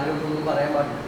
ആരും ഒന്നും പറയാൻ പാടില്ല.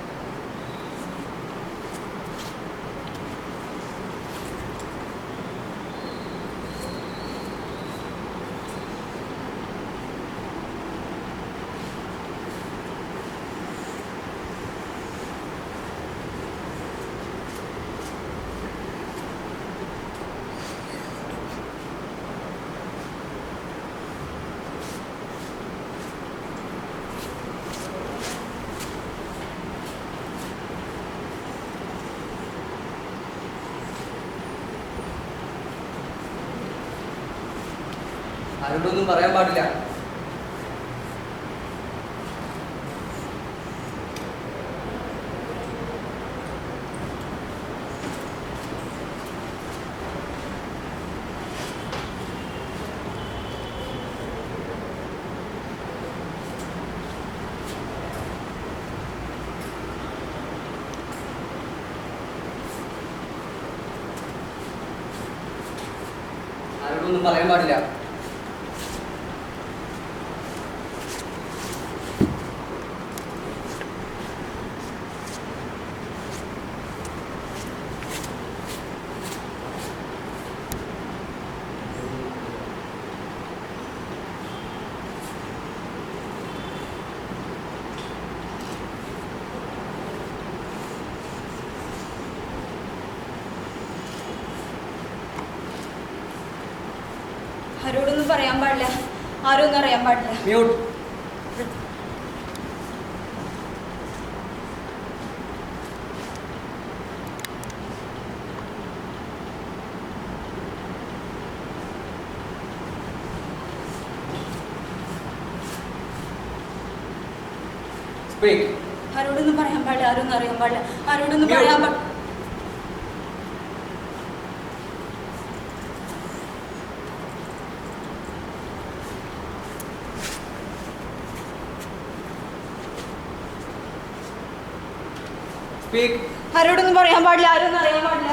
ആരോടൊന്നും പറയാൻ പാടില്ല. ആരോടൊന്നും പറയാൻ പാടില്ല. ആരോടൊന്നും പറയാൻ പാടില്ല. ആരും ഒന്നും അറിയാൻ പാടില്ല. മ്യൂട്ട്. സ്പീക്ക്. ആരോടൊന്നും പറയാൻ പാടില്ല. ആരും ഒന്നും അറിയാൻ പാടില്ല. ആരോടൊന്നും പറയാൻ പാടില്ല. സ്പീക്ക്. ആരോടൊന്നും പറയാൻ പാടില്ല. ആരും ഒന്നും അറിയാൻ പാടില്ല.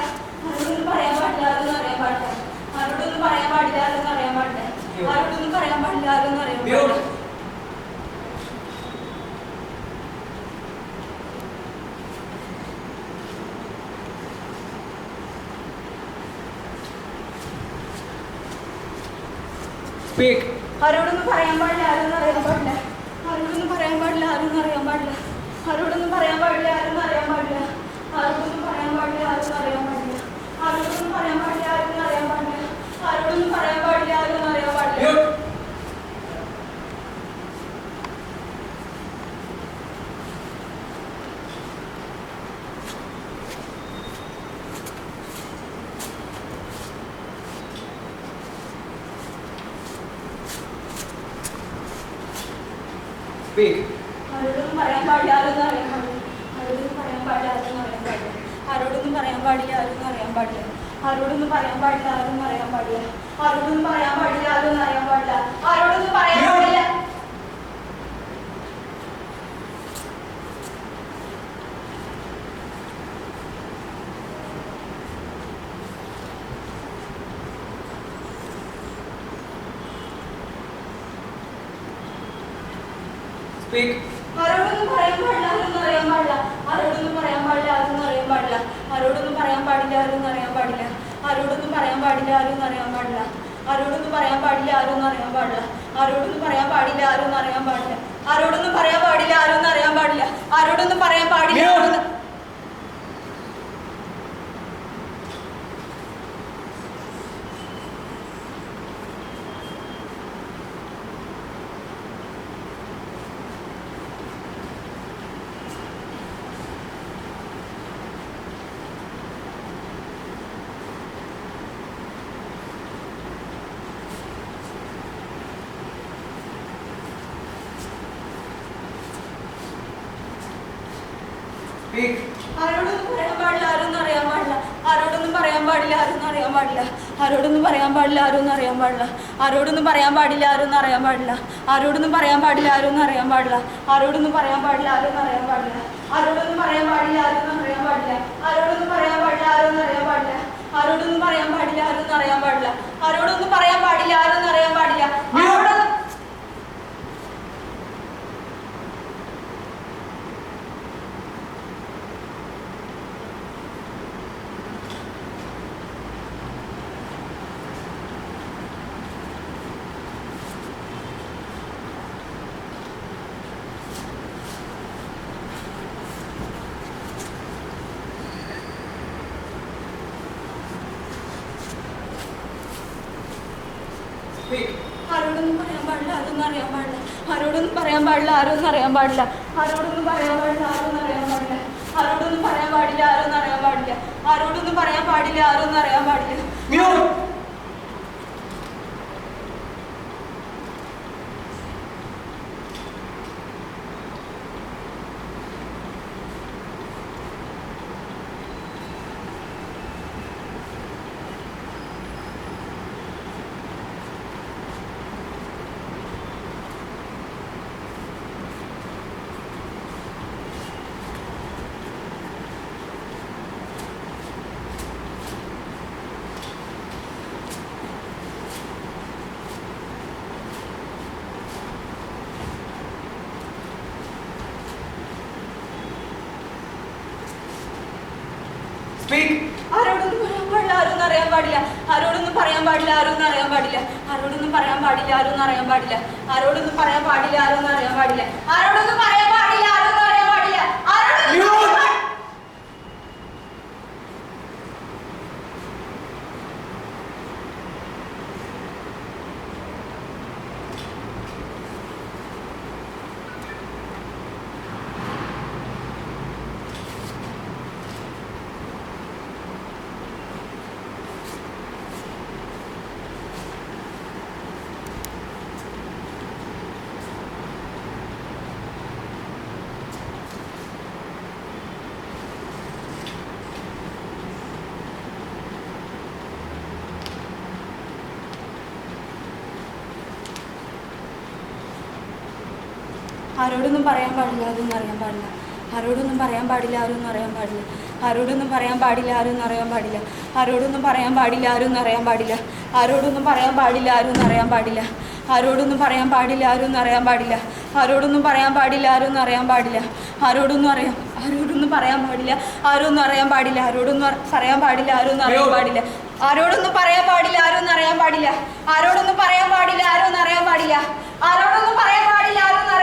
ആരോടൊന്നും പറയാൻ പാടില്ല. ആരും ഒന്നും അറിയാൻ പാടില്ല. ആരോടൊന്നും പറയാൻ പാടില്ല. ആരും ഒന്നും അറിയാൻ പാടില്ല. ആരോടൊന്നും പറയാൻ പാടില്ല. ആരും ഒന്നും അറിയാൻ പാടില്ല. സ്പീക്ക്. ആരോടൊന്നും പറയാൻ പാടില്ല. ആരും ഒന്നും അറിയാൻ പാടില്ല. ആരോടൊന്നും പറയാൻ പാടില്ല. ആരും ഒന്നും അറിയാൻ പാടില്ല. ആരോടൊന്നും പറയാൻ പാടില്ല. ആരും ഒന്നും അറിയാൻ പാടില്ല. ആരോടൊന്നും പറയാൻ പാടില്ല. ആരും ഒന്നും അറിയാൻ പാടില്ല. ആരോടൊന്നും പറയാൻ പാടില്ല. ആരും ഒന്നും അറിയാൻ പാടില്ല. ആരോടൊന്നും പറയാൻ പാടില്ല. ആരും ഒന്നും അറിയാൻ പാടില്ല. സ്പീക്ക്. ആരോടൊന്നും പറയാൻ പാടില്ല. ആരൊന്നും അറിയാൻ പാടില്ല. ആരോടൊന്നും പറയാൻ പാടില്ല. ആരൊന്നും അറിയാൻ പാടില്ല. ആരോടൊന്നും പറയാൻ പാടില്ല. ആരൊന്നും അറിയാൻ പാടില്ല. ആരോടൊന്നും പറയാൻ പാടില്ല. ആരൊന്നും അറിയാൻ പാടില്ല. ആരോടൊന്നും പറയാൻ പാടില്ല. ആരൊന്നും അറിയാൻ പാടില്ല. ആരോടൊന്നും പറയാൻ പാടില്ല. സ്പീക്ക്. ആരോടൊന്നും പറയാൻ പാടില്ല. ആരൊന്നും അറിയാൻ പാടില്ല. ആരോടൊന്നും പറയാൻ പാടില്ല. ആരൊന്നും അറിയാൻ പാടില്ല. ആരോടൊന്നും പറയാൻ പാടില്ല. ആരൊന്നും അറിയാൻ പാടില്ല. ആരോടൊന്നും പറയാൻ പാടില്ല. ആരൊന്നും അറിയാൻ പാടില്ല. ആരോടൊന്നും പറയാൻ പാടില്ല. ആരൊന്നും അറിയാൻ പാടില്ല. ആരോടൊന്നും പറയാൻ പാടില്ല. ആരൊന്നും അറിയാൻ പാടില്ല. ആരോടൊന്നും പറയാൻ പാടില്ല. ആരൊന്നും അറിയാൻ പാടില്ല. ആരോടൊന്നും പറയാൻ പാടില്ല. ആരോടൊന്നും പറയാൻ പാടില്ല. ആരൊന്നും അറിയാൻ പാടില്ല. ആരോടൊന്നും പറയാൻ പാടില്ല. ആരൊന്നും അറിയാൻ പാടില്ല. ആരോടൊന്നും പറയാൻ പാടില്ല. ആരൊന്നും അറിയാൻ പാടില്ല. ആരോടൊന്നും പറയാൻ പാടില്ല. ആരൊന്നും അറിയാൻ പാടില്ല. ആരോടൊന്നും പറയാൻ പാടില്ല. ആരൊന്നും അറിയാൻ പാടില്ല. ആരോടൊന്നും പറയാൻ പാടില്ല. ആരൊന്നും അറിയാൻ പാടില്ല. ആരോടൊന്നും പറയാൻ പാടില്ല. ആരൊന്നും അറിയാൻ പാടില്ല. ആരോടൊന്നും പറയാൻ പാടില്ല. ആരൊന്നും അറിയാൻ പാടില്ല. ആരോടൊന്നും പറയാൻ പാടില്ല. ആരൊന്നും അറിയാൻ പാടില്ല. ആരോടൊന്നും പറയാൻ പാടില്ല. ആരൊന്നും അറിയാൻ പാടില്ല. ആരോടൊന്നും ആരോടൊന്നും പറയാൻ പാടില്ല, ആരൊന്നും അറിയാൻ പാടില്ല. ആരോടൊന്നും പറയാൻ പാടില്ല, ആരൊന്നും അറിയാൻ പാടില്ല. ആരോടൊന്നും പറയാൻ പാടില്ല, ആരൊന്നും അറിയാൻ പാടില്ല. ആരോടൊന്നും പറയാൻ പാടില്ല, ആരൊന്നും അറിയാൻ പാടില്ല. ആരോടൊന്നും പറയാൻ പാടില്ല, ആരൊന്നും അറിയാൻ പാടില്ല. ആരോടൊന്നും പറയാൻ പാടില്ല, ആരോടൊന്നും അറിയാൻ പാടില്ല. ആരോടൊന്നും പറയാൻ പാടില്ല, ആരോടൊന്നും പറയാൻ പാടില്ല. ആരോടൊന്നും അറിയാൻ പാടില്ല. ആരോടൊന്നും പറയാൻ പാടില്ല, ആരോടൊന്നും അറിയാൻ പാടില്ല. ആരോടൊന്നും പറയാൻ പാടില്ല, ആരോടൊന്നും അറിയാൻ പാടില്ല. ആരോടൊന്നും പറയാൻ പാടില്ല, അതൊന്നും അറിയാൻ പാടില്ല. ആരോടൊന്നും പറയാൻ പാടില്ല, ആരൊന്നും അറിയാൻ പാടില്ല. ആരോടൊന്നും പറയാൻ പാടില്ല, ആരൊന്നും അറിയാൻ പാടില്ല. ആരോടൊന്നും പറയാൻ പാടില്ല, ആരൊന്നും അറിയാൻ പാടില്ല. ആരോടൊന്നും പറയാൻ പാടില്ല, ആരൊന്നും അറിയാൻ പാടില്ല. ആരോടൊന്നും പറയാൻ പാടില്ല, ആരൊന്നും അറിയാൻ പാടില്ല. ആരോടൊന്നും പറയാൻ പാടില്ല, ആരൊന്നും അറിയാൻ പാടില്ല. ആരോടൊന്നും പറയാൻ പാടില്ല, ആരൊന്നും അറിയാൻ പാടില്ല. ആരോടൊന്നും പറയാൻ പാടില്ല, ആരൊന്നും അറിയാൻ പാടില്ല. ആരോടൊന്നും പറയാൻ പാടില്ല, ആരൊന്നും അറിയാൻ പാടില്ല. ആരോടൊന്നും പറയാൻ പാടില്ല, ആരൊന്നും അറിയാൻ പാടില്ല. ആരോടൊന്നും പറയാൻ പാടില്ല, ആരൊന്നും അറിയാൻ പാടില്ല. ആരോടൊന്നും പറയാൻ പാടില്ല, ആരോടൊന്നും പറയാൻ പാടില്ല. ആരോടൊന്നും അറിയാൻ പാടില്ല. ആരോടൊന്നും പറയാൻ പാടില്ല, ആരോടൊന്നും അറിയാൻ പാടില്ല. ആരോടൊന്നും അറിയാൻ പാടില്ല, ആരോടൊന്നും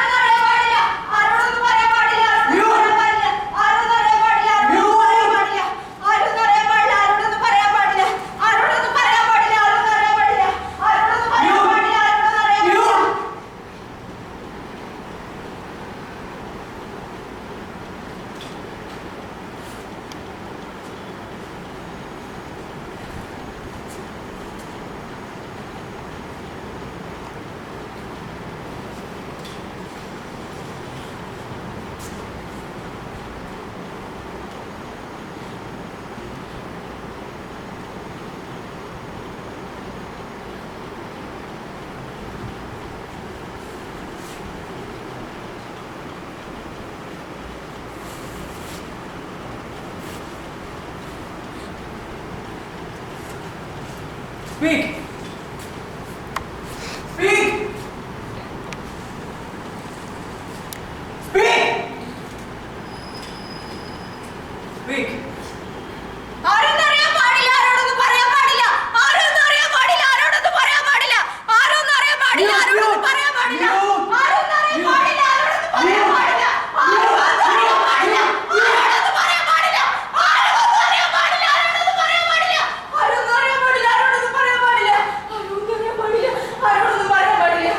അറിയാൻ പാടില്ല. ആരോടൊന്നും പറയാൻ പാടില്ല, ആരോടൊന്നും പറയാൻ പാടില്ല. ആരോടൊന്നും അറിയാൻ പാടില്ല, ആരോടൊന്നും പറയാൻ പാടില്ല. ആരോടൊന്നും അറിയാൻ പാടില്ല. Speak! Speak! Speak! Speak! ആരോടൊന്നും അറിയാൻ പാടില്ല, ആരോടൊന്നും പറയാൻ പാടില്ല. ആരോടൊന്നും അറിയാൻ പാടില്ല, ആരോടൊന്നും പറയാൻ പാടില്ല. ആരോടൊന്നും അറിയാൻ പാടില്ല, ആരോടൊന്നും പറയാൻ പാടില്ല. ആരോടൊന്നും അറിയാൻ പാടില്ല, ആരോടൊന്നും പറയാൻ പാടില്ല. ആരോടൊന്നും അറിയാൻ പാടില്ല, ആരോടൊന്നും പറയാൻ പാടില്ല. ആരോടൊന്നും അറിയാൻ പാടില്ല, ആരോടൊന്നും പറയാൻ പാടില്ല. ആരോടൊന്നും അറിയാൻ പാടില്ല, ആരോടൊന്നും പറയാൻ പാടില്ല. ആരോടൊന്നും അറിയാൻ പാടില്ല, ആരോടൊന്നും പറയാൻ പാടില്ല. ആരോടൊന്നും പറയാൻ പാടില്ല,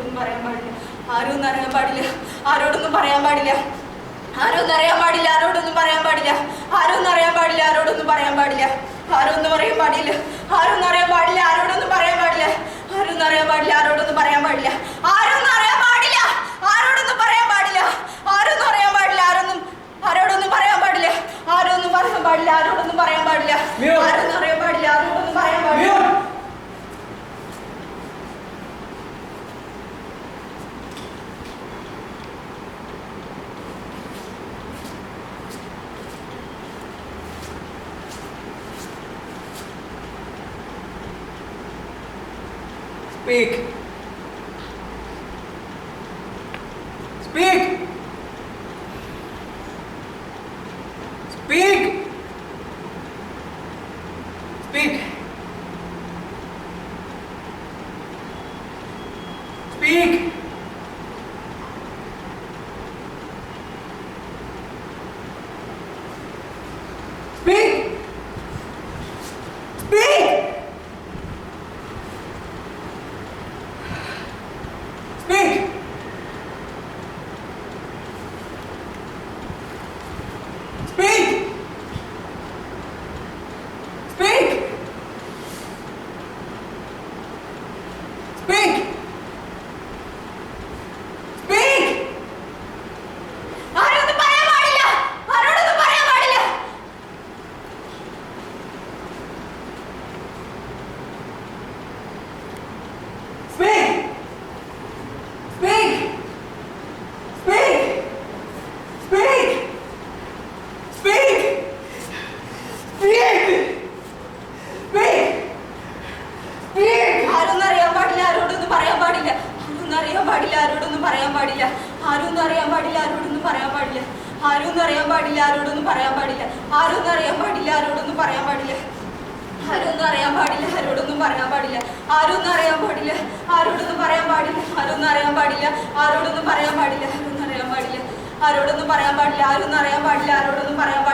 ആരോടൊന്നും അറിയാൻ പാടില്ല. ആരോടൊന്നും പറയാൻ പാടില്ല, ആരോടൊന്നും പറയാൻ പാടില്ല. ആരോടൊന്നും അറിയാൻ പാടില്ല, ആരോടൊന്നും പറയാൻ പാടില്ല. ആരോടൊന്നും അറിയാൻ പാടില്ല, ആരോടൊന്നും പറയാൻ പാടില്ല. ആരോടൊന്നും അറിയാൻ പാടില്ല, ആരോടൊന്നും പറയാൻ പാടില്ല. ആരോടൊന്നും അറിയാൻ പാടില്ല, ആരോടൊന്നും പറയാൻ പാടില്ല. ആരോടൊന്നും അറിയാൻ പാടില്ല, ആരോടൊന്നും അറിയാൻ പാടില്ല. ആരോടൊന്നും പറയാൻ പാടില്ല, ആരോടൊന്നും അറിയാൻ പാടില്ല. ആരോടൊന്നും പറയാൻ പാടില്ല, ആരോടൊന്നും അറിയാൻ പാടില്ല. ആരോടൊന്നും പറയാൻ പാടില്ല, ആരോടൊന്നും പറയാൻ പാടില്ല. ആരോടൊന്നും പറയാൻ പാടില്ല, ആരോടൊന്നും അറിയാൻ പാടില്ല. ആരോടൊന്നും പറയാൻ പാടില്ല. Speak! Speak! Speak! Speak! Speak! പാടില്ല, ആരും ഒന്നും അറിയാൻ പാടില്ല, ആരോടൊന്നും പറയാൻ പാടില്ല, ആരും ഒന്നും അറിയാൻ പാടില്ല, ആരോടൊന്നും പറയാൻ പാടില്ല, ആരും ഒന്നും അറിയാൻ പാടില്ല, ആരോടൊന്നും പറയാൻ പാടില്ല, ആരും ഒന്നും അറിയാൻ പാടില്ല, ആരോടൊന്നും പറയാൻ പാടില്ല, ആരും ഒന്നും അറിയാൻ പാടില്ല, ആരോടൊന്നും പറയാൻ പാടില്ല, ആരൊന്നും അറിയാൻ പാടില്ല, ആരോടൊന്നും പറയാൻ പാടില്ല, ആരൊന്നും അറിയാൻ പാടില്ല, ആരോടൊന്നും പറയാൻ പാടില്ല, ആരൊന്നും അറിയാൻ പാടില്ല, ആരോടൊന്നും പറയാൻ പാടില്ല.